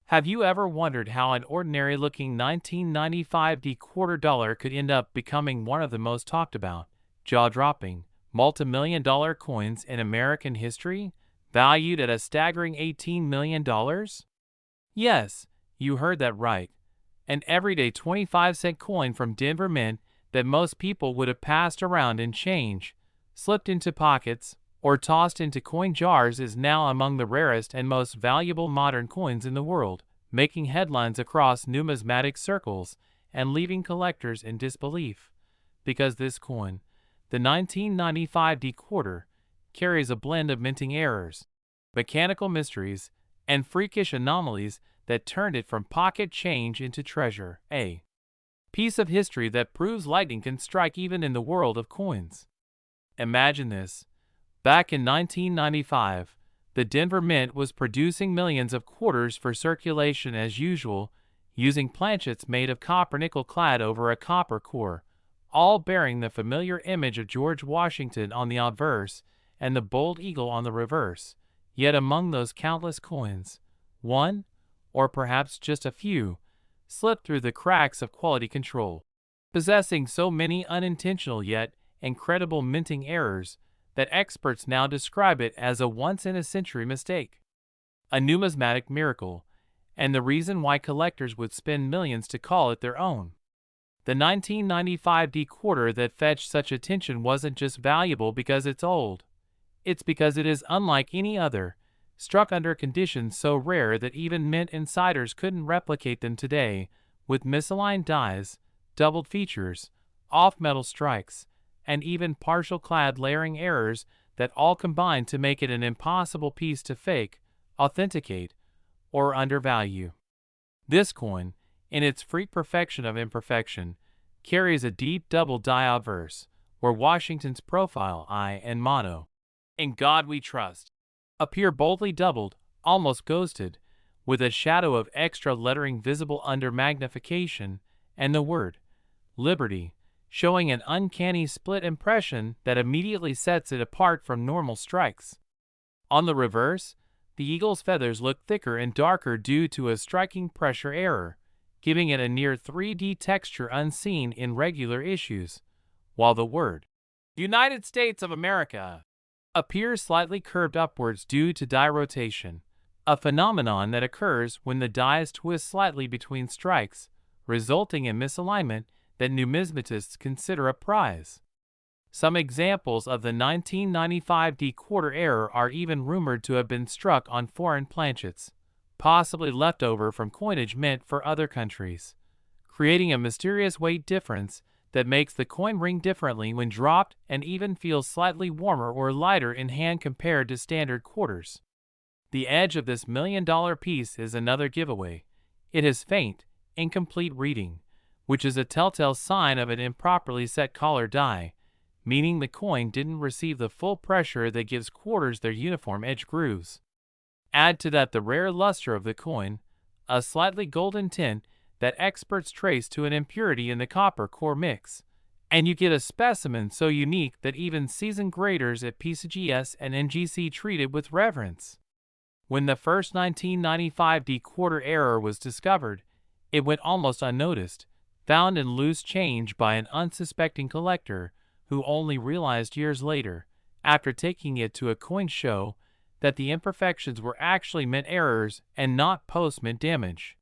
Have you ever wondered how an ordinary-looking 1995 quarter dollar could end up becoming one of the most talked about, jaw-dropping, multi-million-dollar coins in American history, valued at a staggering $18 million? Yes, you heard that right. An everyday 25-cent coin from Denver Mint that most people would have passed around in change, slipped into pockets, or tossed into coin jars is now among the rarest and most valuable modern coins in the world, making headlines across numismatic circles and leaving collectors in disbelief. Because this coin, the 1995 quarter, carries a blend of minting errors, mechanical mysteries, and freakish anomalies that turned it from pocket change into treasure. A piece of history that proves lightning can strike even in the world of coins. Imagine this. Back in 1995, the Denver Mint was producing millions of quarters for circulation as usual, using planchets made of copper nickel clad over a copper core, all bearing the familiar image of George Washington on the obverse and the bold eagle on the reverse. Yet among those countless coins, one, or perhaps just a few, slipped through the cracks of quality control, possessing so many unintentional yet incredible minting errors that experts now describe it as a once-in-a-century mistake, a numismatic miracle, and the reason why collectors would spend millions to call it their own. The 1995 quarter that fetched such attention wasn't just valuable because it's old. It's because it is unlike any other, struck under conditions so rare that even mint insiders couldn't replicate them today, with misaligned dies, doubled features, off-metal strikes, and even partial clad layering errors that all combine to make it an impossible piece to fake, authenticate, or undervalue. This coin, in its freak perfection of imperfection, carries a deep double die obverse, where Washington's profile eye and motto, "In God We Trust," appear boldly doubled, almost ghosted, with a shadow of extra lettering visible under magnification, and the word, Liberty, showing an uncanny split impression that immediately sets it apart from normal strikes. On the reverse, the eagle's feathers look thicker and darker due to a striking pressure error, giving it a near 3D texture unseen in regular issues, while the word, United States of America, appears slightly curved upwards due to die rotation, a phenomenon that occurs when the dies twist slightly between strikes, resulting in misalignment that numismatists consider a prize. Some examples of the 1995 quarter error are even rumored to have been struck on foreign planchets, possibly left over from coinage meant for other countries, creating a mysterious weight difference that makes the coin ring differently when dropped and even feels slightly warmer or lighter in hand compared to standard quarters. The edge of this million-dollar piece is another giveaway. It has faint, incomplete reading, which is a telltale sign of an improperly set collar die, meaning the coin didn't receive the full pressure that gives quarters their uniform edge grooves. Add to that the rare luster of the coin, a slightly golden tint that experts trace to an impurity in the copper core mix, and you get a specimen so unique that even seasoned graders at PCGS and NGC treat it with reverence. When the first 1995 quarter error was discovered, it went almost unnoticed, found in loose change by an unsuspecting collector who only realized years later, after taking it to a coin show, that the imperfections were actually mint errors and not post-mint damage.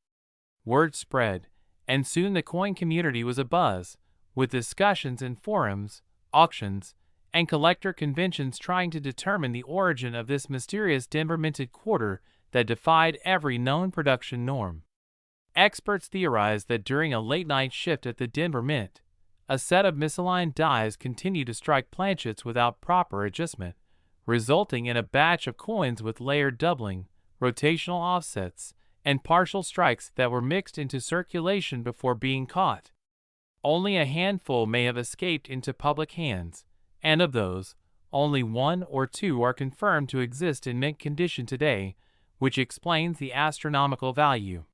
Word spread, and soon the coin community was abuzz, with discussions in forums, auctions, and collector conventions trying to determine the origin of this mysterious Denver minted quarter that defied every known production norm. Experts theorize that during a late-night shift at the Denver Mint, a set of misaligned dies continued to strike planchets without proper adjustment, resulting in a batch of coins with layered doubling, rotational offsets, and partial strikes that were mixed into circulation before being caught. Only a handful may have escaped into public hands, and of those, only one or two are confirmed to exist in mint condition today, which explains the astronomical value.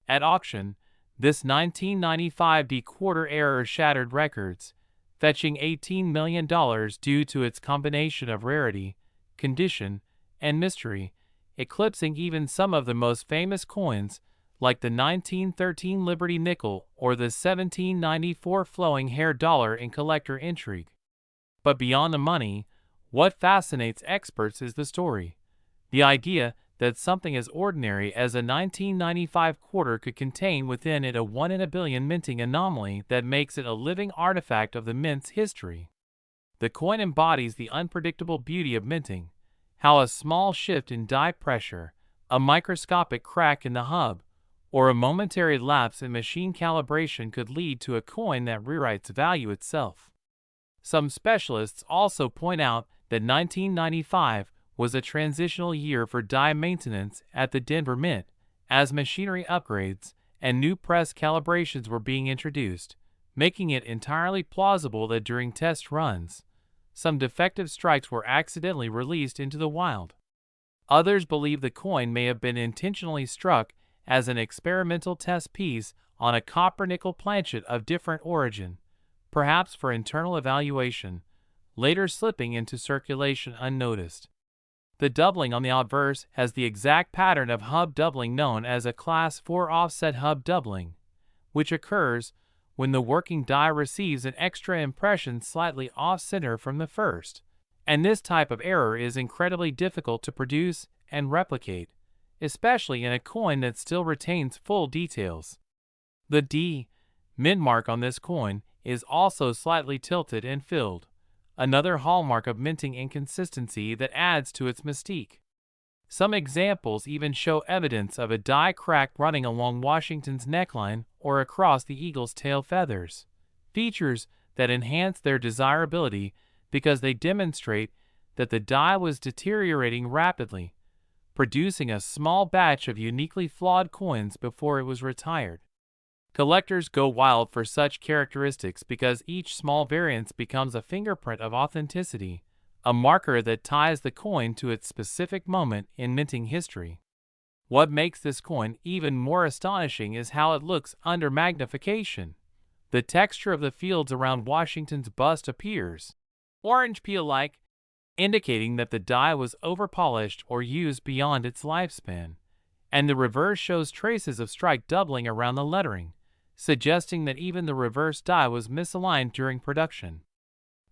At auction, this 1995 quarter error shattered records, fetching $18 million due to its combination of rarity, condition, and mystery, eclipsing even some of the most famous coins, like the 1913 Liberty nickel or the 1794 flowing hair dollar in collector intrigue. But beyond the money, what fascinates experts is the story. The idea that something as ordinary as a 1995 quarter could contain within it a 1 in a billion minting anomaly that makes it a living artifact of the mint's history. The coin embodies the unpredictable beauty of minting, how a small shift in die pressure, a microscopic crack in the hub, or a momentary lapse in machine calibration could lead to a coin that rewrites value itself. Some specialists also point out that 1995 was a transitional year for die maintenance at the Denver Mint, as machinery upgrades and new press calibrations were being introduced, making it entirely plausible that during test runs, some defective strikes were accidentally released into the wild. Others believe the coin may have been intentionally struck as an experimental test piece on a copper-nickel planchet of different origin, perhaps for internal evaluation, later slipping into circulation unnoticed. The doubling on the obverse has the exact pattern of hub doubling known as a Class 4 offset hub doubling, which occurs when the working die receives an extra impression slightly off-center from the first, and this type of error is incredibly difficult to produce and replicate, especially in a coin that still retains full details. The D mint mark on this coin is also slightly tilted and filled, another hallmark of minting inconsistency that adds to its mystique. Some examples even show evidence of a die crack running along Washington's neckline or across the eagle's tail feathers, features that enhance their desirability because they demonstrate that the die was deteriorating rapidly, producing a small batch of uniquely flawed coins before it was retired. Collectors go wild for such characteristics because each small variance becomes a fingerprint of authenticity, a marker that ties the coin to its specific moment in minting history. What makes this coin even more astonishing is how it looks under magnification. The texture of the fields around Washington's bust appears orange peel-like, indicating that the die was overpolished or used beyond its lifespan, and the reverse shows traces of strike doubling around the lettering, suggesting that even the reverse die was misaligned during production.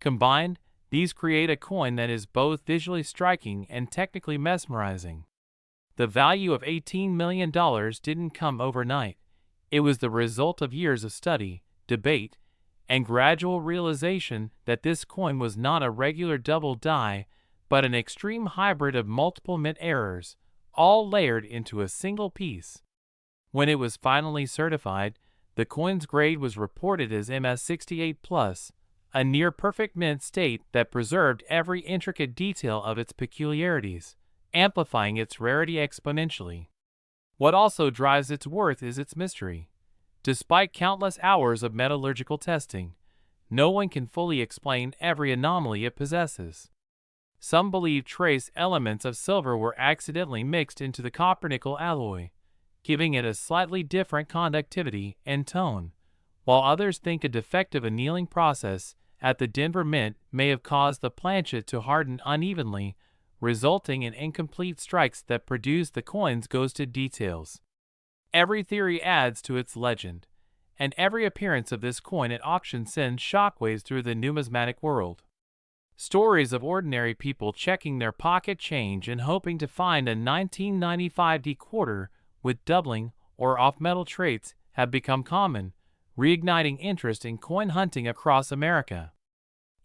Combined, these create a coin that is both visually striking and technically mesmerizing. The value of $18 million didn't come overnight. It was the result of years of study, debate, and gradual realization that this coin was not a regular double die, but an extreme hybrid of multiple mint errors, all layered into a single piece. When it was finally certified, the coin's grade was reported as MS68+, a near-perfect mint state that preserved every intricate detail of its peculiarities, amplifying its rarity exponentially. What also drives its worth is its mystery. Despite countless hours of metallurgical testing, no one can fully explain every anomaly it possesses. Some believe trace elements of silver were accidentally mixed into the copper-nickel alloy, giving it a slightly different conductivity and tone, while others think a defective annealing process at the Denver Mint may have caused the planchet to harden unevenly, resulting in incomplete strikes that produce the coin's ghosted details. Every theory adds to its legend, and every appearance of this coin at auction sends shockwaves through the numismatic world. Stories of ordinary people checking their pocket change and hoping to find a 1995 D quarter with doubling or off-metal traits have become common, reigniting interest in coin hunting across America.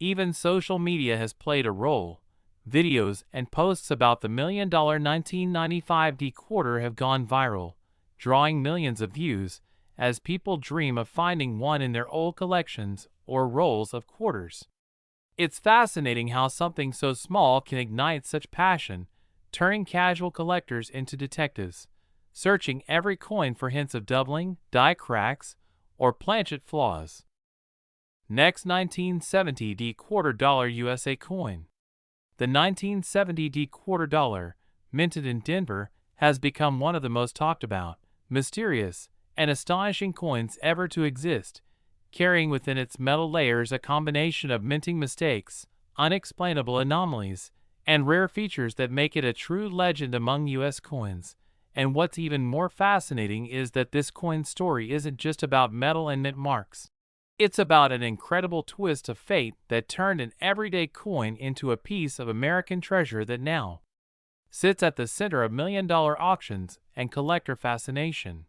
Even social media has played a role. Videos and posts about the $1 million 1995 D quarter have gone viral, drawing millions of views as people dream of finding one in their old collections or rolls of quarters. It's fascinating how something so small can ignite such passion, turning casual collectors into detectives, searching every coin for hints of doubling, die cracks, or planchet flaws. Next, 1970 D quarter dollar USA coin. The 1970 D quarter dollar, minted in Denver, has become one of the most talked about, mysterious, and astonishing coins ever to exist, carrying within its metal layers a combination of minting mistakes, unexplainable anomalies, and rare features that make it a true legend among U.S. coins. And what's even more fascinating is that this coin story isn't just about metal and mint marks. It's about an incredible twist of fate that turned an everyday coin into a piece of American treasure that now sits at the center of million-dollar auctions and collector fascination.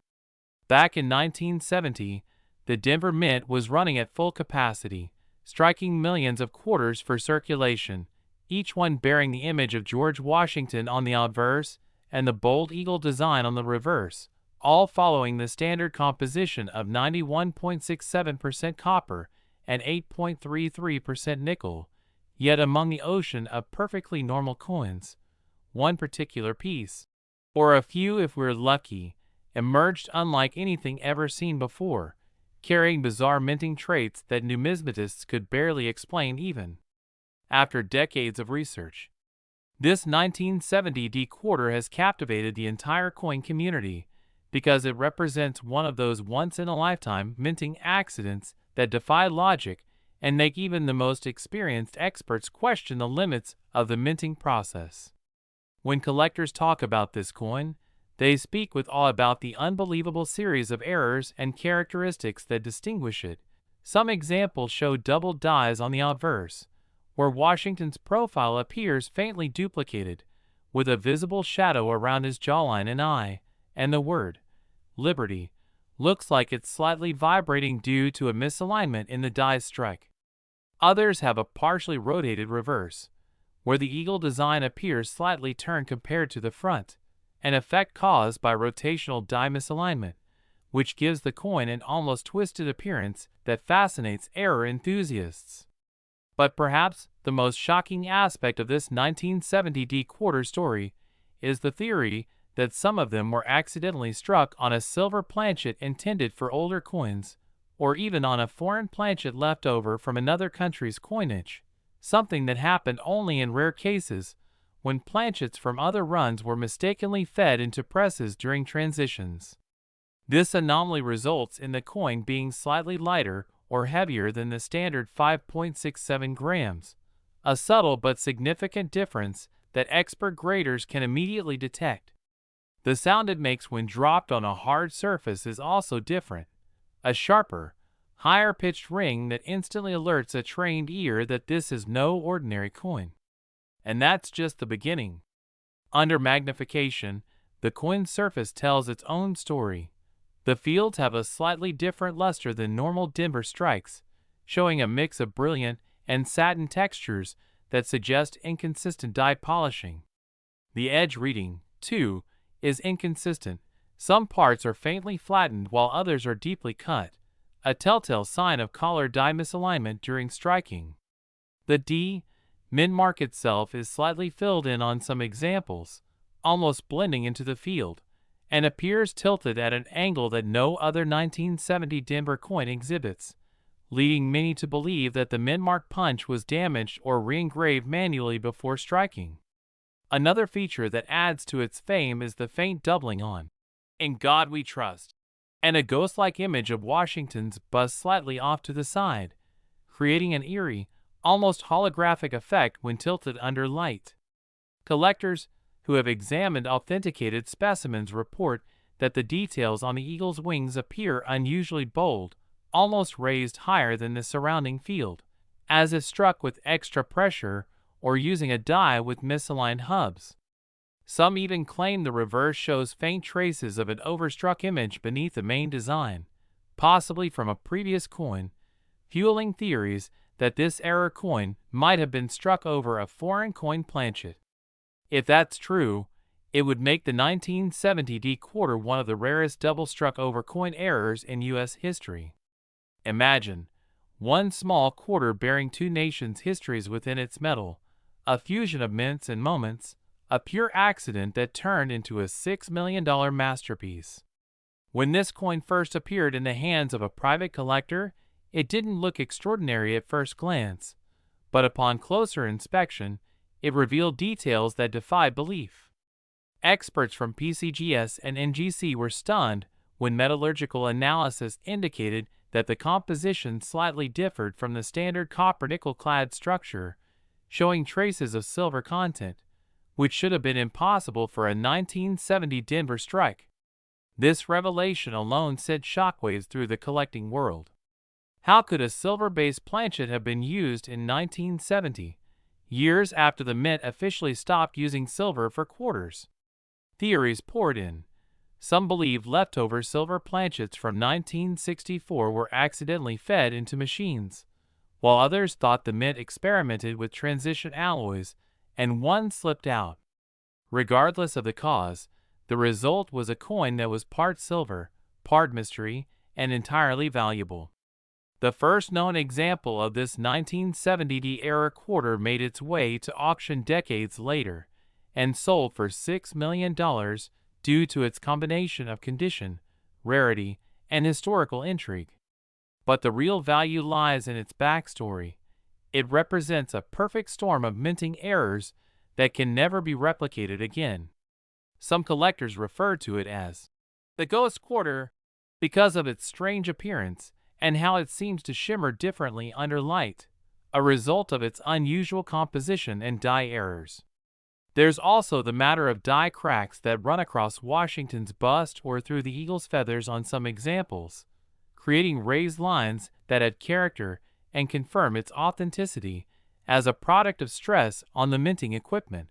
Back in 1970, the Denver Mint was running at full capacity, striking millions of quarters for circulation, each one bearing the image of George Washington on the obverse and the bold eagle design on the reverse, all following the standard composition of 91.67% copper and 8.33% nickel. Yet among the ocean of perfectly normal coins, one particular piece, or a few if we're lucky, emerged unlike anything ever seen before, carrying bizarre minting traits that numismatists could barely explain even after decades of research. This 1970 D quarter has captivated the entire coin community because it represents one of those once-in-a-lifetime minting accidents that defy logic and make even the most experienced experts question the limits of the minting process. When collectors talk about this coin, they speak with awe about the unbelievable series of errors and characteristics that distinguish it. Some examples show double dies on the obverse, where Washington's profile appears faintly duplicated, with a visible shadow around his jawline and eye, and the word Liberty looks like it's slightly vibrating due to a misalignment in the die strike. Others have a partially rotated reverse, where the eagle design appears slightly turned compared to the front, an effect caused by rotational die misalignment, which gives the coin an almost twisted appearance that fascinates error enthusiasts. But perhaps the most shocking aspect of this 1970 D quarter story is the theory that some of them were accidentally struck on a silver planchet intended for older coins, or even on a foreign planchet left over from another country's coinage, something that happened only in rare cases when planchets from other runs were mistakenly fed into presses during transitions. This anomaly results in the coin being slightly lighter or heavier than the standard 5.67 grams, a subtle but significant difference that expert graders can immediately detect. The sound it makes when dropped on a hard surface is also different, a sharper, higher-pitched ring that instantly alerts a trained ear that this is no ordinary coin. And that's just the beginning. Under magnification, the coin's surface tells its own story. The fields have a slightly different luster than normal Denver strikes, showing a mix of brilliant and satin textures that suggest inconsistent die polishing. The edge reading, too, is inconsistent. Some parts are faintly flattened while others are deeply cut, a telltale sign of collar die misalignment during striking. The D mint mark itself is slightly filled in on some examples, almost blending into the field, and appears tilted at an angle that no other 1970 Denver coin exhibits, leading many to believe that the mint mark punch was damaged or re-engraved manually before striking. Another feature that adds to its fame is the faint doubling on "In God We Trust," and a ghost-like image of Washington's bust slightly off to the side, creating an eerie, almost holographic effect when tilted under light. Collectors who have examined authenticated specimens report that the details on the eagle's wings appear unusually bold, almost raised higher than the surrounding field, as if struck with extra pressure or using a die with misaligned hubs. Some even claim the reverse shows faint traces of an overstruck image beneath the main design, possibly from a previous coin, fueling theories that this error coin might have been struck over a foreign coin planchet. If that's true, it would make the 1970 D quarter one of the rarest double struck over coin errors in U.S. history. Imagine one small quarter bearing two nations' histories within its metal, a fusion of mints and moments, a pure accident that turned into a $6 million masterpiece. When this coin first appeared in the hands of a private collector, it didn't look extraordinary at first glance, but upon closer inspection, it revealed details that defied belief. Experts from PCGS and NGC were stunned when metallurgical analysis indicated that the composition slightly differed from the standard copper-nickel-clad structure, showing traces of silver content, which should have been impossible for a 1970 Denver strike. This revelation alone sent shockwaves through the collecting world. How could a silver-based planchet have been used in 1970, years after the mint officially stopped using silver for quarters? Theories poured in. Some believe leftover silver planchets from 1964 were accidentally fed into machines, while others thought the mint experimented with transition alloys and one slipped out. Regardless of the cause, the result was a coin that was part silver, part mystery, and entirely valuable. The first known example of this 1970-era quarter made its way to auction decades later and sold for $6 million due to its combination of condition, rarity, and historical intrigue. But the real value lies in its backstory. It represents a perfect storm of minting errors that can never be replicated again. Some collectors refer to it as the ghost quarter because of its strange appearance and how it seems to shimmer differently under light, a result of its unusual composition and die errors. There's also the matter of die cracks that run across Washington's bust or through the eagle's feathers on some examples, creating raised lines that add character and confirm its authenticity as a product of stress on the minting equipment.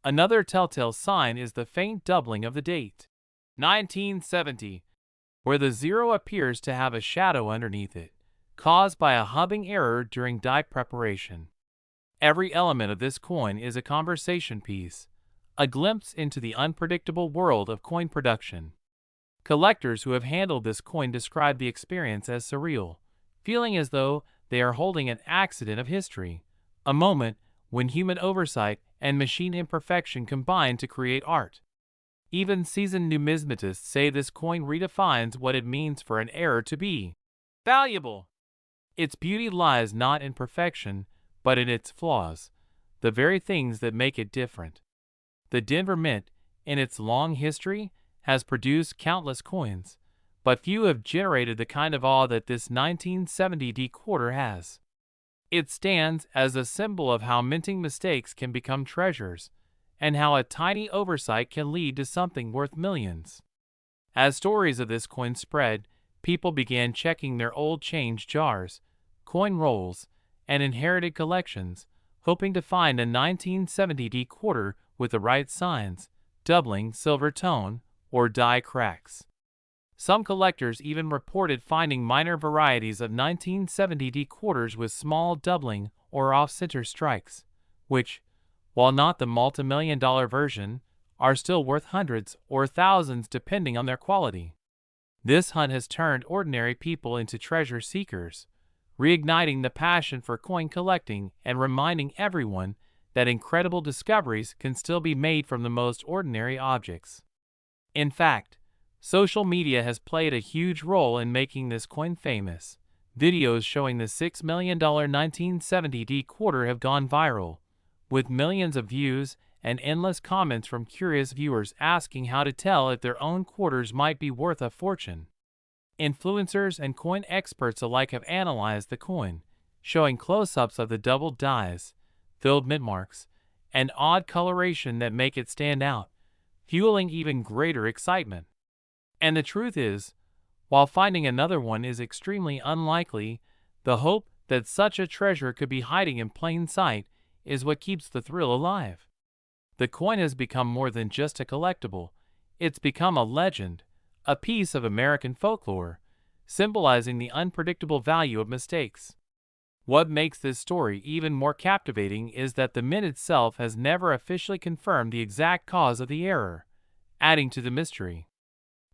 Another telltale sign is the faint doubling of the date, 1970, where the zero appears to have a shadow underneath it, caused by a hubbing error during die preparation. Every element of this coin is a conversation piece, a glimpse into the unpredictable world of coin production. Collectors who have handled this coin describe the experience as surreal, feeling as though they are holding an accident of history, a moment when human oversight and machine imperfection combine to create art. Even seasoned numismatists say this coin redefines what it means for an error to be valuable. Its beauty lies not in perfection, but in its flaws, the very things that make it different. The Denver Mint, in its long history, has produced countless coins, but few have generated the kind of awe that this 1970 D quarter has. It stands as a symbol of how minting mistakes can become treasures, and how a tiny oversight can lead to something worth millions. As stories of this coin spread, people began checking their old change jars, coin rolls, and inherited collections, hoping to find a 1970 D quarter with the right signs, doubling, silver tone, or die cracks. Some collectors even reported finding minor varieties of 1970 D quarters with small doubling or off-center strikes, which, while not the multi-million-dollar version, are still worth hundreds or thousands depending on their quality. This hunt has turned ordinary people into treasure seekers, reigniting the passion for coin collecting and reminding everyone that incredible discoveries can still be made from the most ordinary objects. In fact, social media has played a huge role in making this coin famous. Videos showing the $6 million 1970 D quarter have gone viral, with millions of views and endless comments from curious viewers asking how to tell if their own quarters might be worth a fortune. Influencers and coin experts alike have analyzed the coin, showing close-ups of the doubled dies, filled mint marks, and odd coloration that make it stand out, fueling even greater excitement. And the truth is, while finding another one is extremely unlikely, the hope that such a treasure could be hiding in plain sight is what keeps the thrill alive. The coin has become more than just a collectible. It's become a legend, a piece of American folklore, symbolizing the unpredictable value of mistakes. What makes this story even more captivating is that the mint itself has never officially confirmed the exact cause of the error, adding to the mystery.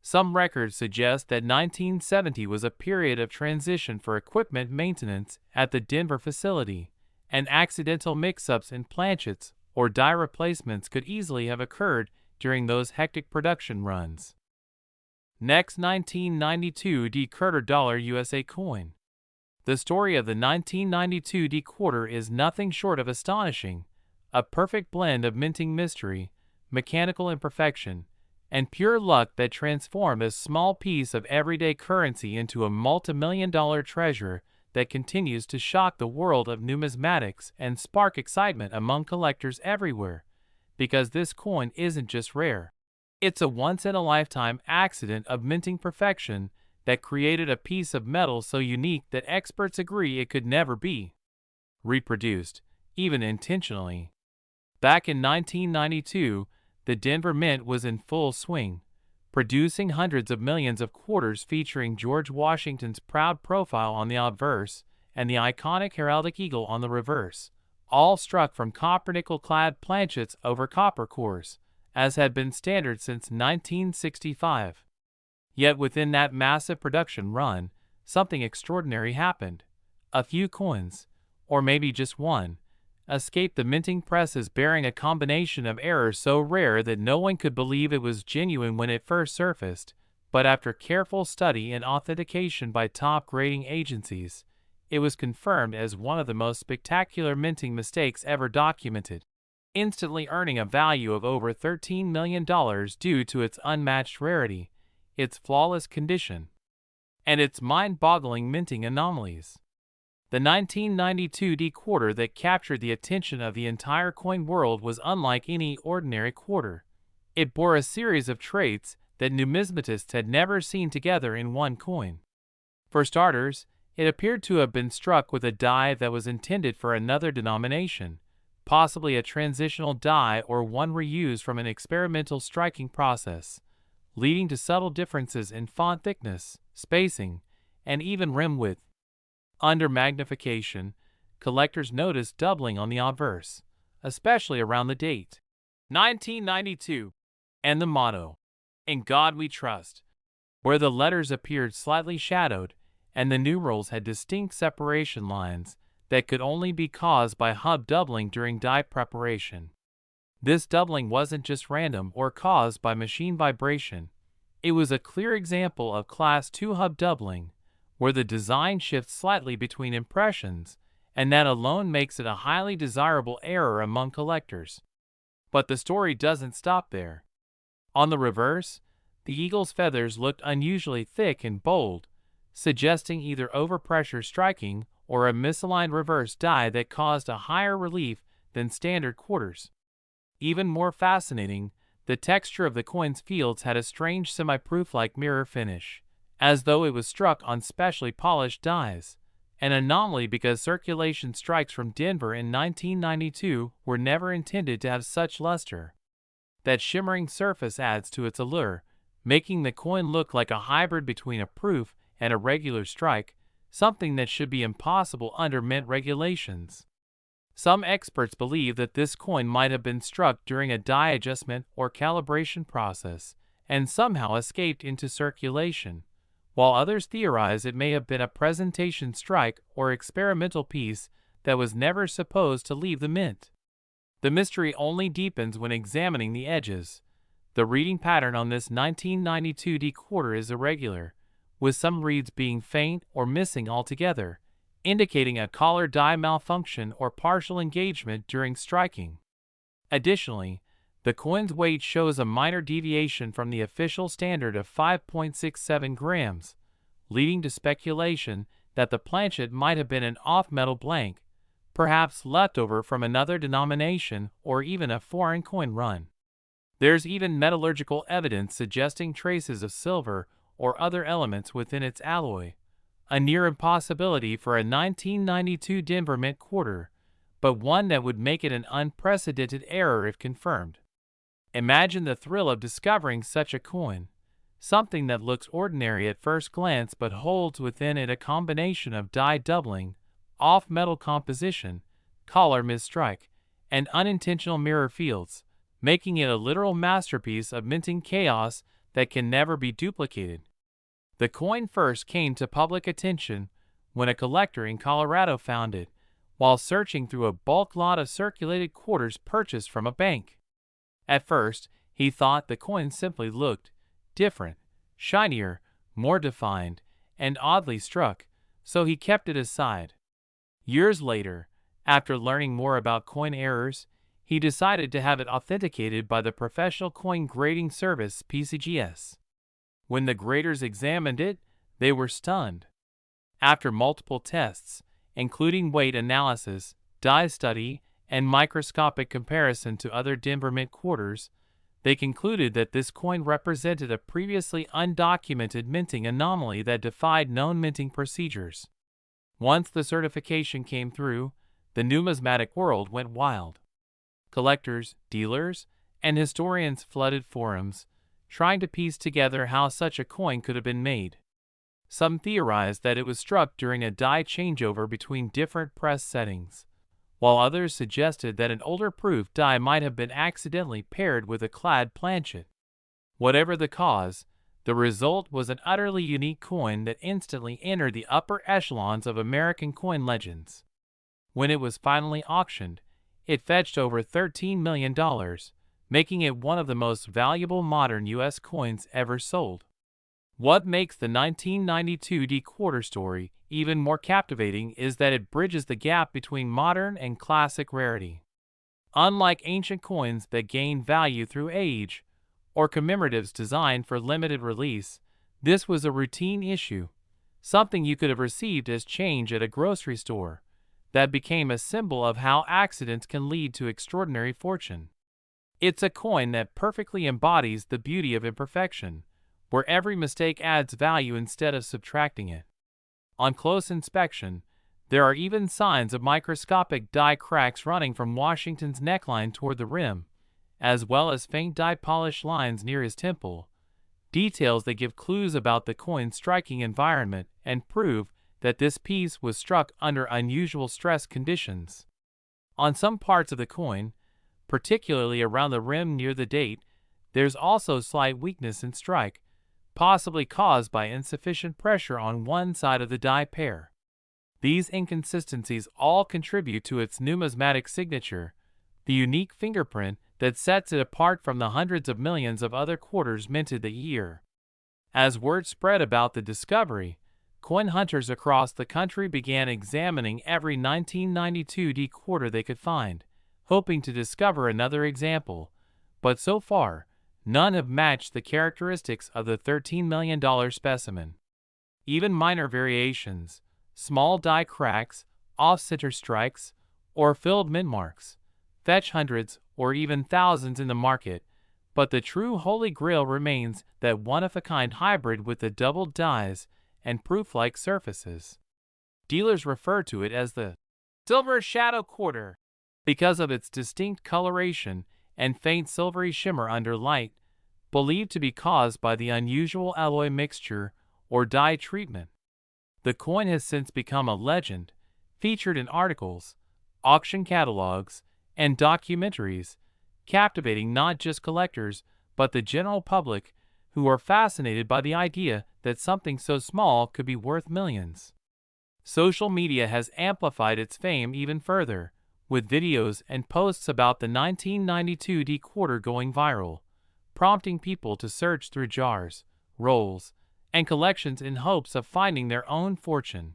Some records suggest that 1970 was a period of transition for equipment maintenance at the Denver facility, and accidental mix-ups in planchets or die replacements could easily have occurred during those hectic production runs. Next, 1992 D quarter dollar USA coin. The story of the 1992 D quarter is nothing short of astonishing, a perfect blend of minting mystery, mechanical imperfection, and pure luck that transformed a small piece of everyday currency into a multi-million-dollar treasure that continues to shock the world of numismatics and spark excitement among collectors everywhere, because this coin isn't just rare. It's a once-in-a-lifetime accident of minting perfection that created a piece of metal so unique that experts agree it could never be reproduced, even intentionally. Back in 1992, the Denver Mint was in full swing, producing hundreds of millions of quarters featuring George Washington's proud profile on the obverse and the iconic heraldic eagle on the reverse, all struck from copper-nickel-clad planchets over copper cores, as had been standard since 1965. Yet within that massive production run, something extraordinary happened. A few coins, or maybe just one, escaped the minting presses bearing a combination of errors so rare that no one could believe it was genuine when it first surfaced, but after careful study and authentication by top grading agencies, it was confirmed as one of the most spectacular minting mistakes ever documented, instantly earning a value of over $13 million due to its unmatched rarity, its flawless condition, and its mind-boggling minting anomalies. The 1992 D quarter that captured the attention of the entire coin world was unlike any ordinary quarter. It bore a series of traits that numismatists had never seen together in one coin. For starters, it appeared to have been struck with a die that was intended for another denomination, possibly a transitional die or one reused from an experimental striking process, leading to subtle differences in font thickness, spacing, and even rim width. Under magnification, collectors noticed doubling on the obverse, especially around the date, 1992, and the motto, "In God We Trust," where the letters appeared slightly shadowed and the numerals had distinct separation lines that could only be caused by hub doubling during die preparation. This doubling wasn't just random or caused by machine vibration. It was a clear example of Class II hub doubling, where the design shifts slightly between impressions, and that alone makes it a highly desirable error among collectors. But the story doesn't stop there. On the reverse, the eagle's feathers looked unusually thick and bold, suggesting either overpressure striking or a misaligned reverse die that caused a higher relief than standard quarters. Even more fascinating, the texture of the coin's fields had a strange semi-proof-like mirror finish, as though it was struck on specially polished dies, an anomaly because circulation strikes from Denver in 1992 were never intended to have such luster. That shimmering surface adds to its allure, making the coin look like a hybrid between a proof and a regular strike, something that should be impossible under mint regulations. Some experts believe that this coin might have been struck during a die adjustment or calibration process and somehow escaped into circulation, while others theorize it may have been a presentation strike or experimental piece that was never supposed to leave the mint. The mystery only deepens when examining the edges. The reading pattern on this 1992 D quarter is irregular, with some reads being faint or missing altogether, indicating a collar die malfunction or partial engagement during striking. Additionally, the coin's weight shows a minor deviation from the official standard of 5.67 grams, leading to speculation that the planchet might have been an off-metal blank, perhaps leftover from another denomination or even a foreign coin run. There's even metallurgical evidence suggesting traces of silver or other elements within its alloy, a near impossibility for a 1992 Denver Mint quarter, but one that would make it an unprecedented error if confirmed. Imagine the thrill of discovering such a coin, something that looks ordinary at first glance but holds within it a combination of die doubling, off-metal composition, collar misstrike, and unintentional mirror fields, making it a literal masterpiece of minting chaos that can never be duplicated. The coin first came to public attention when a collector in Colorado found it while searching through a bulk lot of circulated quarters purchased from a bank. At first, he thought the coin simply looked different, shinier, more defined, and oddly struck, so he kept it aside. Years later, after learning more about coin errors, he decided to have it authenticated by the professional coin grading service PCGS. When the graders examined it, they were stunned. After multiple tests, including weight analysis, dye study, and microscopic comparison to other Denver Mint quarters, they concluded that this coin represented a previously undocumented minting anomaly that defied known minting procedures. Once the certification came through, the numismatic world went wild. Collectors, dealers, and historians flooded forums, trying to piece together how such a coin could have been made. Some theorized that it was struck during a die changeover between different press settings, while others suggested that an older proof die might have been accidentally paired with a clad planchet. Whatever the cause, the result was an utterly unique coin that instantly entered the upper echelons of American coin legends. When it was finally auctioned, it fetched over $13 million, making it one of the most valuable modern U.S. coins ever sold. What makes the 1992 D-quarter story even more captivating is that it bridges the gap between modern and classic rarity. Unlike ancient coins that gain value through age, or commemoratives designed for limited release, this was a routine issue, something you could have received as change at a grocery store, that became a symbol of how accidents can lead to extraordinary fortune. It's a coin that perfectly embodies the beauty of imperfection, where every mistake adds value instead of subtracting it. On close inspection, there are even signs of microscopic die cracks running from Washington's neckline toward the rim, as well as faint die polish lines near his temple, details that give clues about the coin's striking environment and prove that this piece was struck under unusual stress conditions. On some parts of the coin, particularly around the rim near the date, there's also slight weakness in strike, possibly caused by insufficient pressure on one side of the die pair. These inconsistencies all contribute to its numismatic signature, the unique fingerprint that sets it apart from the hundreds of millions of other quarters minted that year. As word spread about the discovery, coin hunters across the country began examining every 1992 D quarter they could find, hoping to discover another example, but so far, none have matched the characteristics of the $13 million specimen. Even minor variations, small die cracks, off-center strikes, or filled mint marks, fetch hundreds or even thousands in the market, but the true holy grail remains that one-of-a-kind hybrid with the doubled dies and proof-like surfaces. Dealers refer to it as the silver shadow quarter because of its distinct coloration and faint silvery shimmer under light, believed to be caused by the unusual alloy mixture or dye treatment. The coin has since become a legend, featured in articles, auction catalogs, and documentaries, captivating not just collectors but the general public, who are fascinated by the idea that something so small could be worth millions. Social media has amplified its fame even further, with videos and posts about the 1992 D quarter going viral, prompting people to search through jars, rolls, and collections in hopes of finding their own fortune.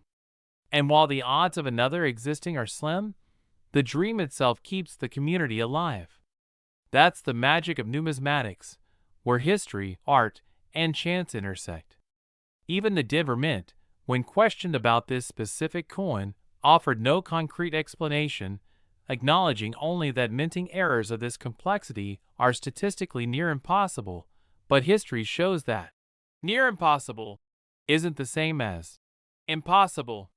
And while the odds of another existing are slim, the dream itself keeps the community alive. That's the magic of numismatics, where history, art, and chance intersect. Even the Denver Mint, when questioned about this specific coin, offered no concrete explanation, acknowledging only that minting errors of this complexity are statistically near impossible, but history shows that near impossible isn't the same as impossible.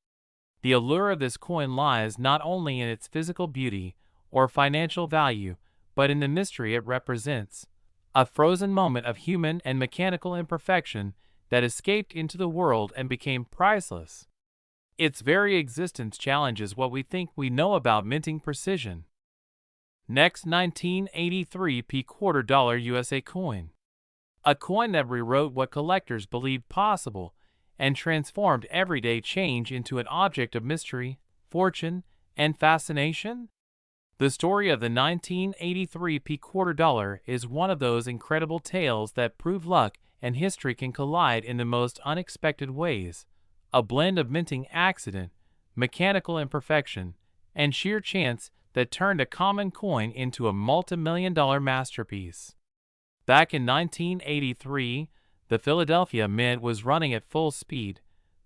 The allure of this coin lies not only in its physical beauty or financial value, but in the mystery it represents, a frozen moment of human and mechanical imperfection that escaped into the world and became priceless. Its very existence challenges what we think we know about minting precision. Next, 1983 P quarter dollar USA coin. A coin that rewrote what collectors believed possible and transformed everyday change into an object of mystery, fortune, and fascination? The story of the 1983 P quarter dollar is one of those incredible tales that prove luck and history can collide in the most unexpected ways, a blend of minting accident, mechanical imperfection, and sheer chance that turned a common coin into a multi-million-dollar masterpiece. Back in 1983, the Philadelphia Mint was running at full speed,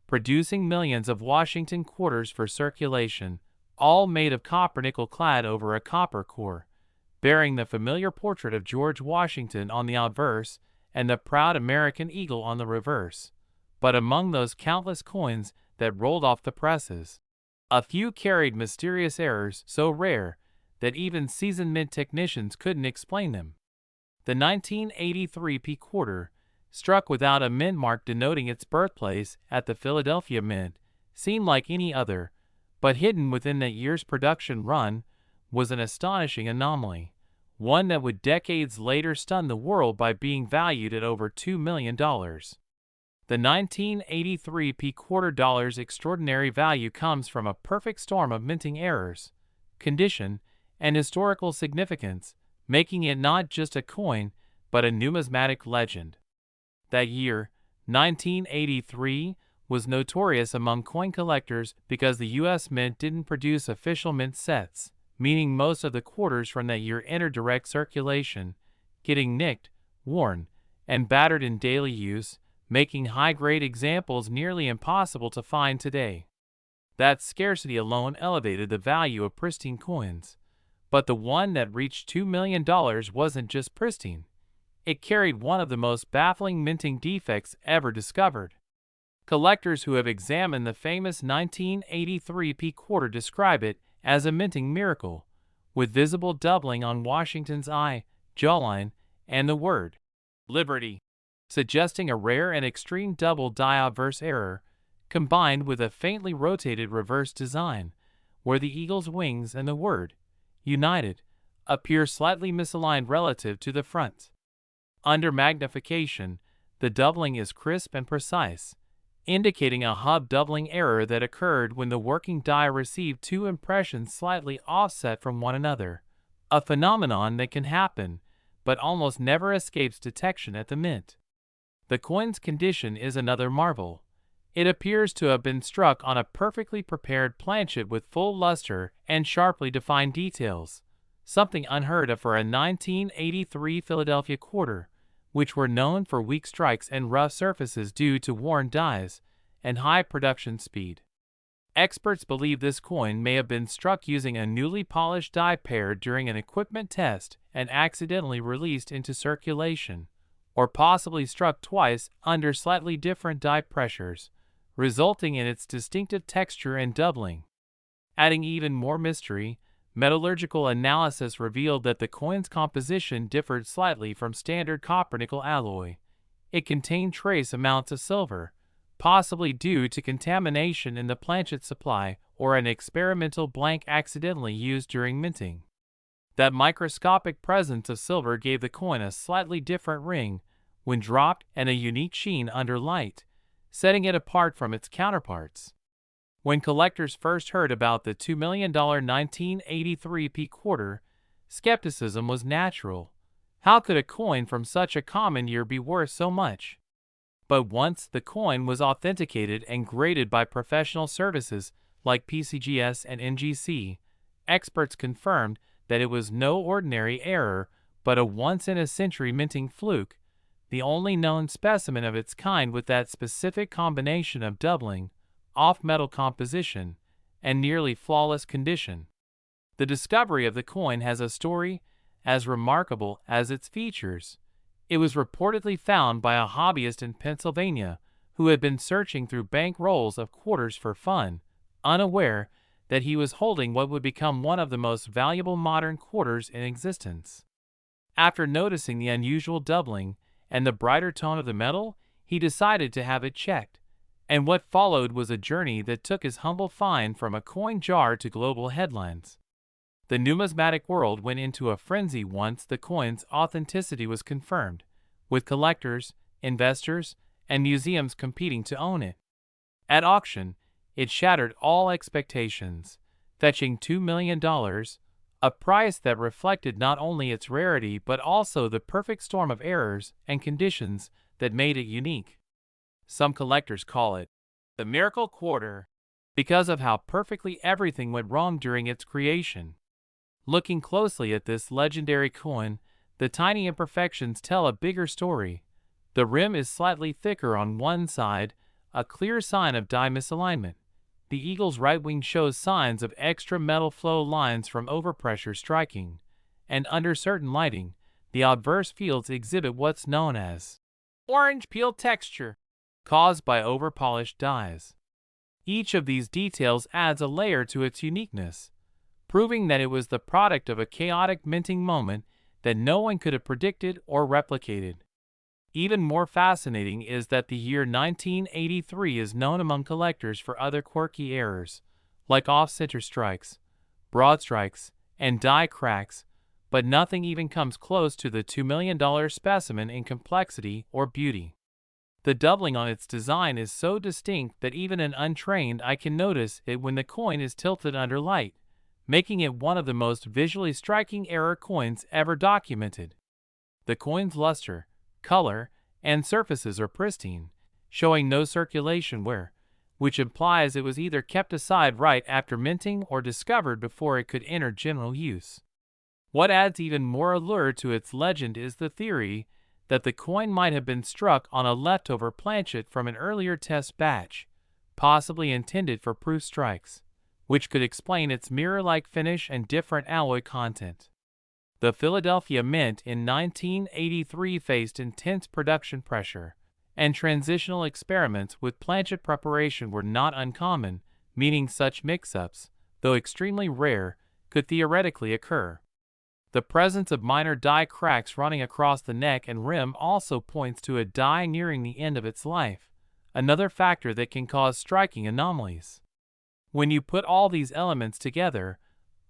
producing millions of Washington quarters for circulation, all made of copper nickel clad over a copper core, bearing the familiar portrait of George Washington on the obverse and the proud American eagle on the reverse. But among those countless coins that rolled off the presses, a few carried mysterious errors so rare that even seasoned mint technicians couldn't explain them. The 1983 P quarter, struck without a mint mark denoting its birthplace at the Philadelphia Mint, seemed like any other, but hidden within that year's production run was an astonishing anomaly, one that would decades later stun the world by being valued at over $2 million. The 1983 P quarter dollar's extraordinary value comes from a perfect storm of minting errors, condition, and historical significance, making it not just a coin, but a numismatic legend. That year, 1983, was notorious among coin collectors because the U.S. Mint didn't produce official mint sets, meaning most of the quarters from that year entered direct circulation, getting nicked, worn, and battered in daily use, making high-grade examples nearly impossible to find today. That scarcity alone elevated the value of pristine coins. But the one that reached $2 million wasn't just pristine. It carried one of the most baffling minting defects ever discovered. Collectors who have examined the famous 1983 P quarter describe it as a minting miracle, with visible doubling on Washington's eye, jawline, and the word liberty, suggesting a rare and extreme double die obverse error, combined with a faintly rotated reverse design, where the eagle's wings and the word united appear slightly misaligned relative to the front. Under magnification, the doubling is crisp and precise, indicating a hub doubling error that occurred when the working die received two impressions slightly offset from one another, a phenomenon that can happen, but almost never escapes detection at the mint. The coin's condition is another marvel. It appears to have been struck on a perfectly prepared planchet with full luster and sharply defined details, something unheard of for a 1983 Philadelphia quarter, which were known for weak strikes and rough surfaces due to worn dies and high production speed. Experts believe this coin may have been struck using a newly polished die pair during an equipment test and accidentally released into circulation, or possibly struck twice under slightly different die pressures, resulting in its distinctive texture and doubling. Adding even more mystery, metallurgical analysis revealed that the coin's composition differed slightly from standard copper-nickel alloy. It contained trace amounts of silver, possibly due to contamination in the planchet supply or an experimental blank accidentally used during minting. That microscopic presence of silver gave the coin a slightly different ring when dropped and a unique sheen under light, setting it apart from its counterparts. When collectors first heard about the $2 million 1983 P quarter, skepticism was natural. How could a coin from such a common year be worth so much? But once the coin was authenticated and graded by professional services like PCGS and NGC, experts confirmed that it was no ordinary error but a once-in-a-century minting fluke, the only known specimen of its kind with that specific combination of doubling, off-metal composition, and nearly flawless condition. The discovery of the coin has a story as remarkable as its features. It was reportedly found by a hobbyist in Pennsylvania who had been searching through bank rolls of quarters for fun, unaware that he was holding what would become one of the most valuable modern quarters in existence. After noticing the unusual doubling and the brighter tone of the metal, he decided to have it checked, and what followed was a journey that took his humble find from a coin jar to global headlines. The numismatic world went into a frenzy once the coin's authenticity was confirmed, with collectors, investors, and museums competing to own it. At auction, it shattered all expectations, fetching $2 million, a price that reflected not only its rarity but also the perfect storm of errors and conditions that made it unique. Some collectors call it the miracle quarter because of how perfectly everything went wrong during its creation. Looking closely at this legendary coin, the tiny imperfections tell a bigger story. The rim is slightly thicker on one side, a clear sign of die misalignment. The eagle's right wing shows signs of extra metal flow lines from overpressure striking, and under certain lighting, the obverse fields exhibit what's known as orange peel texture, caused by overpolished dies. Each of these details adds a layer to its uniqueness, proving that it was the product of a chaotic minting moment that no one could have predicted or replicated. Even more fascinating is that the year 1983 is known among collectors for other quirky errors, like off-center strikes, broad strikes, and die cracks, but nothing even comes close to the $2 million specimen in complexity or beauty. The doubling on its design is so distinct that even an untrained eye can notice it when the coin is tilted under light, making it one of the most visually striking error coins ever documented. The coin's luster, color, and surfaces are pristine, showing no circulation wear, which implies it was either kept aside right after minting or discovered before it could enter general use. What adds even more allure to its legend is the theory that the coin might have been struck on a leftover planchet from an earlier test batch, possibly intended for proof strikes, which could explain its mirror-like finish and different alloy content. The Philadelphia Mint in 1983 faced intense production pressure, and transitional experiments with planchet preparation were not uncommon, meaning such mix-ups, though extremely rare, could theoretically occur. The presence of minor die cracks running across the neck and rim also points to a die nearing the end of its life, another factor that can cause striking anomalies. When you put all these elements together,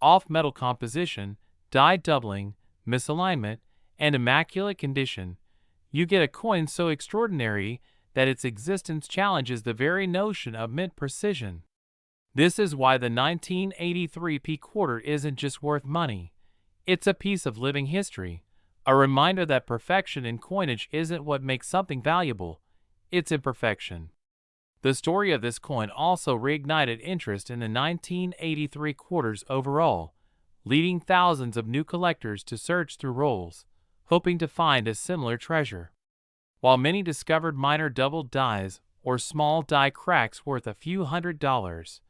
off-metal composition, die doubling, misalignment, and immaculate condition, you get a coin so extraordinary that its existence challenges the very notion of mint precision. This is why the 1983 P quarter isn't just worth money. It's a piece of living history, a reminder that perfection in coinage isn't what makes something valuable, it's imperfection. The story of this coin also reignited interest in the 1983 quarters overall, leading thousands of new collectors to search through rolls, hoping to find a similar treasure. While many discovered minor doubled dies or small die cracks worth a few $100s,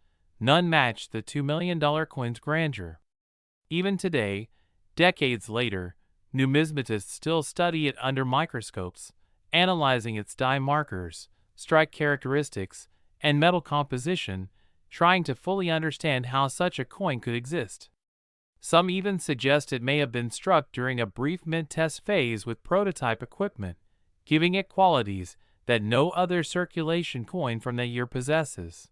none matched the $2 million coin's grandeur. Even today, decades later, numismatists still study it under microscopes, analyzing its die markers, strike characteristics, and metal composition, trying to fully understand how such a coin could exist. Some even suggest it may have been struck during a brief mint test phase with prototype equipment, giving it qualities that no other circulation coin from that year possesses.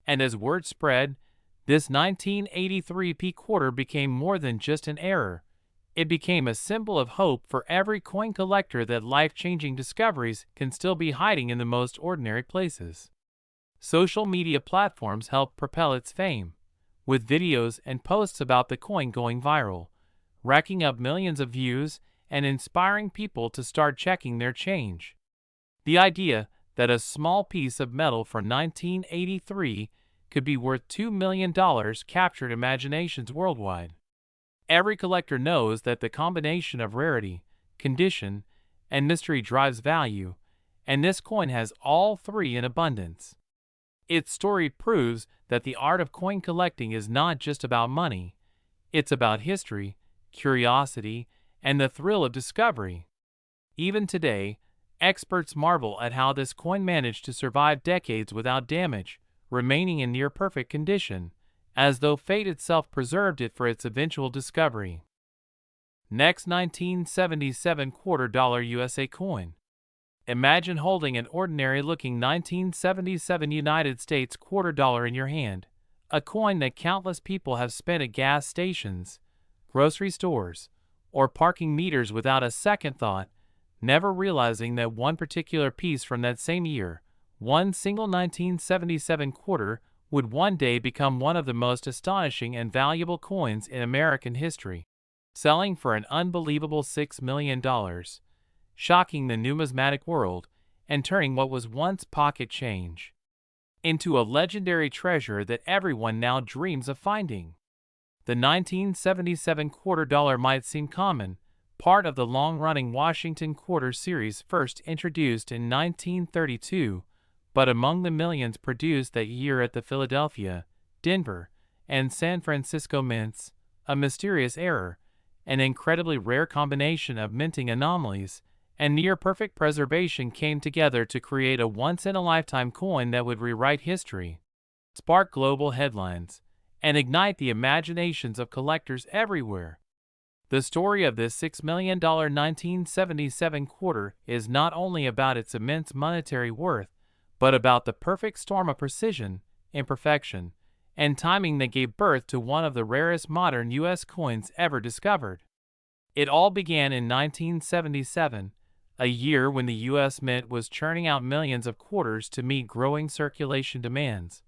And as word spread, this 1983 P quarter became more than just an error. It became a symbol of hope for every coin collector that life-changing discoveries can still be hiding in the most ordinary places. Social media platforms helped propel its fame, with videos and posts about the coin going viral, racking up millions of views and inspiring people to start checking their change. The idea that a small piece of metal from 1983 could be worth $2 million captured imaginations worldwide. Every collector knows that the combination of rarity, condition, and mystery drives value, and this coin has all three in abundance. Its story proves that the art of coin collecting is not just about money, it's about history, curiosity, and the thrill of discovery. Even today, experts marvel at how this coin managed to survive decades without damage, remaining in near-perfect condition, as though fate itself preserved it for its eventual discovery. Next, 1977 $quarter USA coin. Imagine holding an ordinary-looking 1977 United States $quarter in your hand, a coin that countless people have spent at gas stations, grocery stores, or parking meters without a second thought, never realizing that one particular piece from that same year, one single 1977 quarter, would one day become one of the most astonishing and valuable coins in American history, selling for an unbelievable $6 million, shocking the numismatic world and turning what was once pocket change into a legendary treasure that everyone now dreams of finding. The 1977 $quarter might seem common, part of the long-running Washington quarter series first introduced in 1932, but among the millions produced that year at the Philadelphia, Denver, and San Francisco mints, a mysterious error, an incredibly rare combination of minting anomalies, and near-perfect preservation came together to create a once-in-a-lifetime coin that would rewrite history, spark global headlines, and ignite the imaginations of collectors everywhere. The story of this $6 million 1977 quarter is not only about its immense monetary worth, but about the perfect storm of precision, imperfection, and timing that gave birth to one of the rarest modern U.S. coins ever discovered. It all began in 1977, a year when the U.S. Mint was churning out millions of quarters to meet growing circulation demands,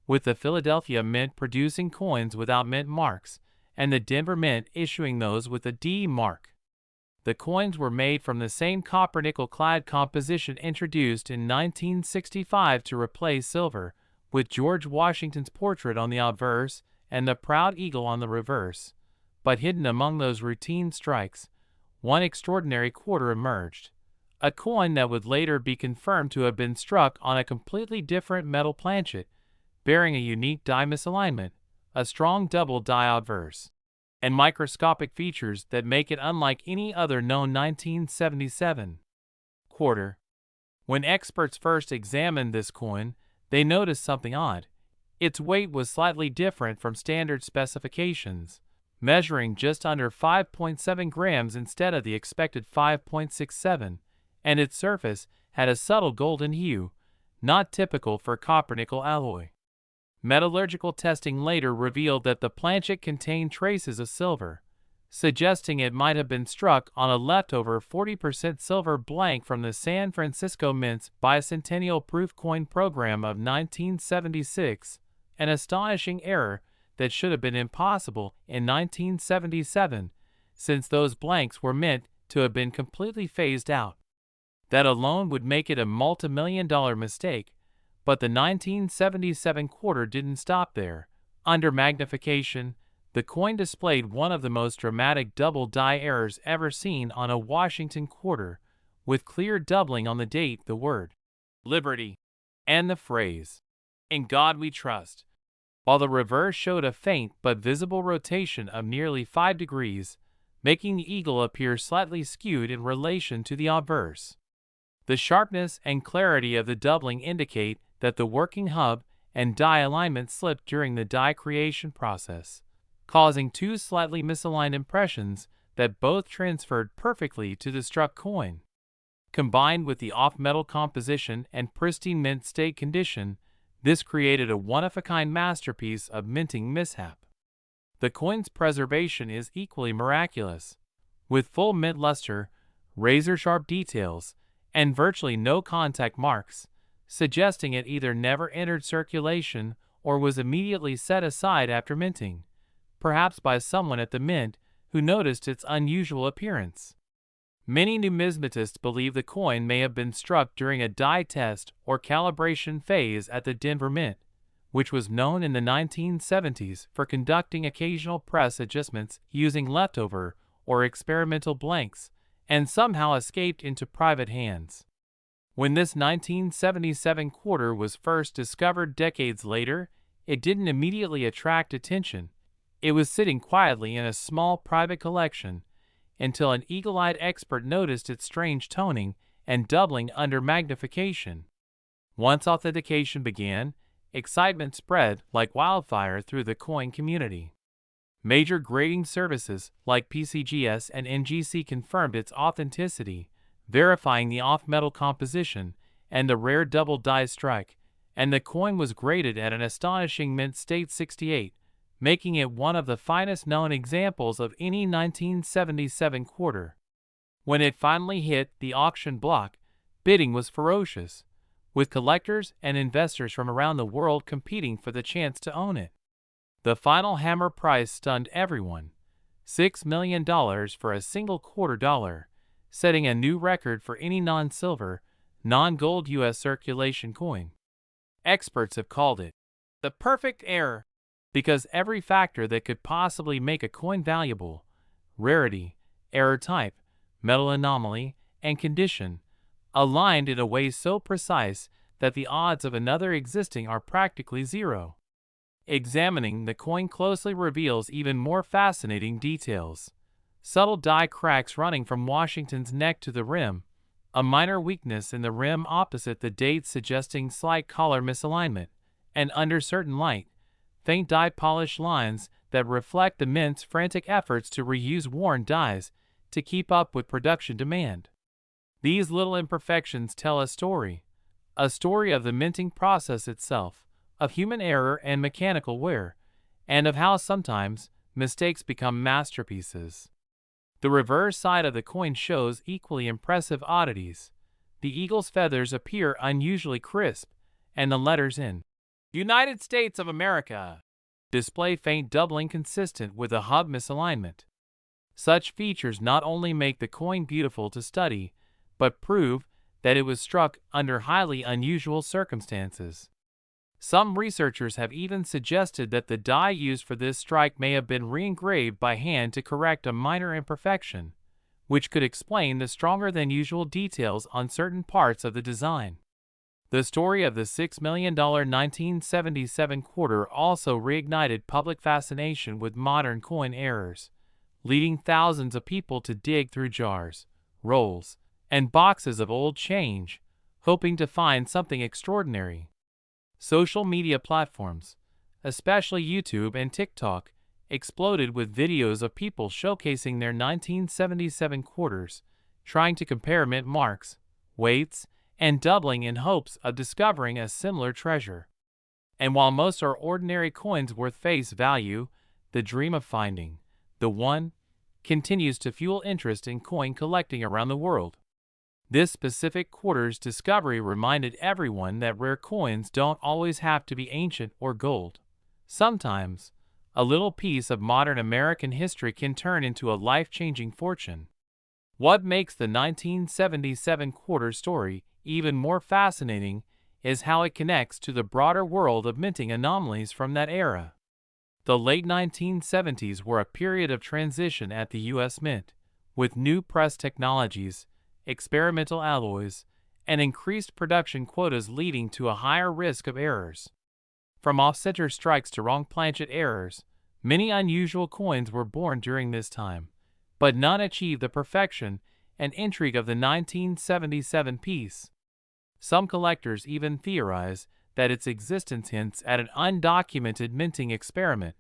with the Philadelphia Mint producing coins without mint marks, and the Denver Mint issuing those with a D mark. The coins were made from the same copper-nickel clad composition introduced in 1965 to replace silver, with George Washington's portrait on the obverse and the proud eagle on the reverse. But hidden among those routine strikes, one extraordinary quarter emerged, a coin that would later be confirmed to have been struck on a completely different metal planchet, bearing a unique die misalignment, a strong double die obverse, and microscopic features that make it unlike any other known 1977 quarter. When experts first examined this coin, they noticed something odd. Its weight was slightly different from standard specifications, measuring just under 5.7 grams instead of the expected 5.67, and its surface had a subtle golden hue, not typical for copper-nickel alloy. Metallurgical testing later revealed that the planchet contained traces of silver, suggesting it might have been struck on a leftover 40% silver blank from the San Francisco Mint's bicentennial proof coin program of 1976, an astonishing error that should have been impossible in 1977, since those blanks were meant to have been completely phased out. That alone would make it a multi-million-dollar mistake, but the 1977 quarter didn't stop there. Under magnification, the coin displayed one of the most dramatic double die errors ever seen on a Washington quarter, with clear doubling on the date, the word liberty, and the phrase, "In God we trust," while the reverse showed a faint but visible rotation of nearly 5 degrees, making the eagle appear slightly skewed in relation to the obverse. The sharpness and clarity of the doubling indicate that the working hub and die alignment slipped during the die creation process, causing two slightly misaligned impressions that both transferred perfectly to the struck coin. Combined with the off-metal composition and pristine mint state condition, this created a one-of-a-kind masterpiece of minting mishap. The coin's preservation is equally miraculous, with full mint luster, razor-sharp details, and virtually no contact marks, suggesting it either never entered circulation or was immediately set aside after minting, perhaps by someone at the mint who noticed its unusual appearance. Many numismatists believe the coin may have been struck during a die test or calibration phase at the Denver Mint, which was known in the 1970s for conducting occasional press adjustments using leftover or experimental blanks, and somehow escaped into private hands. When this 1977 quarter was first discovered decades later, it didn't immediately attract attention. It was sitting quietly in a small private collection until an eagle-eyed expert noticed its strange toning and doubling under magnification. Once authentication began, excitement spread like wildfire through the coin community. Major grading services like PCGS and NGC confirmed its authenticity, verifying the off-metal composition and the rare double die strike, and the coin was graded at an astonishing mint state 68, making it one of the finest known examples of any 1977 quarter. When it finally hit the auction block, bidding was ferocious, with collectors and investors from around the world competing for the chance to own it. The final hammer price stunned everyone, $6 million for a single quarter dollar, setting a new record for any non-silver, non-gold U.S. circulation coin. Experts have called it the perfect error because every factor that could possibly make a coin valuable, rarity, error type, metal anomaly, and condition, aligned in a way so precise that the odds of another existing are practically zero. Examining the coin closely reveals even more fascinating details. Subtle die cracks running from Washington's neck to the rim, a minor weakness in the rim opposite the date suggesting slight color misalignment, and under certain light, faint die polish lines that reflect the mint's frantic efforts to reuse worn dies to keep up with production demand. These little imperfections tell a story of the minting process itself, of human error and mechanical wear, and of how sometimes mistakes become masterpieces. The reverse side of the coin shows equally impressive oddities. The eagle's feathers appear unusually crisp, and the letters in United States of America display faint doubling consistent with a hub misalignment. Such features not only make the coin beautiful to study, but prove that it was struck under highly unusual circumstances. Some researchers have even suggested that the die used for this strike may have been re-engraved by hand to correct a minor imperfection, which could explain the stronger than usual details on certain parts of the design. The story of the $6 million 1977 quarter also reignited public fascination with modern coin errors, leading thousands of people to dig through jars, rolls, and boxes of old change, hoping to find something extraordinary. Social media platforms, especially YouTube and TikTok, exploded with videos of people showcasing their 1977 quarters, trying to compare mint marks, weights, and doubling in hopes of discovering a similar treasure. And while most are ordinary coins worth face value, the dream of finding the one continues to fuel interest in coin collecting around the world. This specific quarter's discovery reminded everyone that rare coins don't always have to be ancient or gold. Sometimes, a little piece of modern American history can turn into a life-changing fortune. What makes the 1977 quarter story even more fascinating is how it connects to the broader world of minting anomalies from that era. The late 1970s were a period of transition at the U.S. Mint, with new press technologies, experimental alloys, and increased production quotas leading to a higher risk of errors. From off-center strikes to wrong planchet errors, many unusual coins were born during this time, but none achieved the perfection and intrigue of the 1977 piece. Some collectors even theorize that its existence hints at an undocumented minting experiment,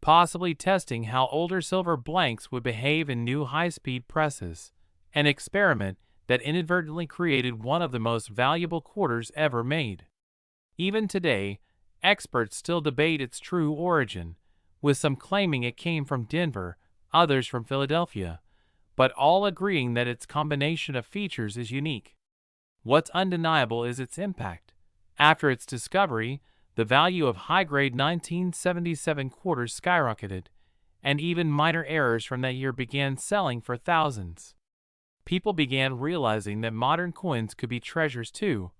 possibly testing how older silver blanks would behave in new high-speed presses, an experiment that inadvertently created one of the most valuable quarters ever made. Even today, experts still debate its true origin, with some claiming it came from Denver, others from Philadelphia, but all agreeing that its combination of features is unique. What's undeniable is its impact. After its discovery, the value of high-grade 1977 quarters skyrocketed, and even minor errors from that year began selling for thousands. People began realizing that modern coins could be treasures too,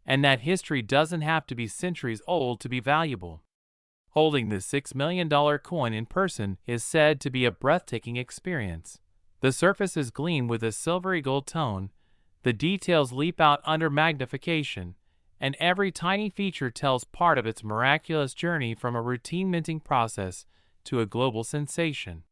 and that history doesn't have to be centuries old to be valuable. Holding the $6 million coin in person is said to be a breathtaking experience. The surfaces gleam with a silvery gold tone, the details leap out under magnification, and every tiny feature tells part of its miraculous journey from a routine minting process to a global sensation.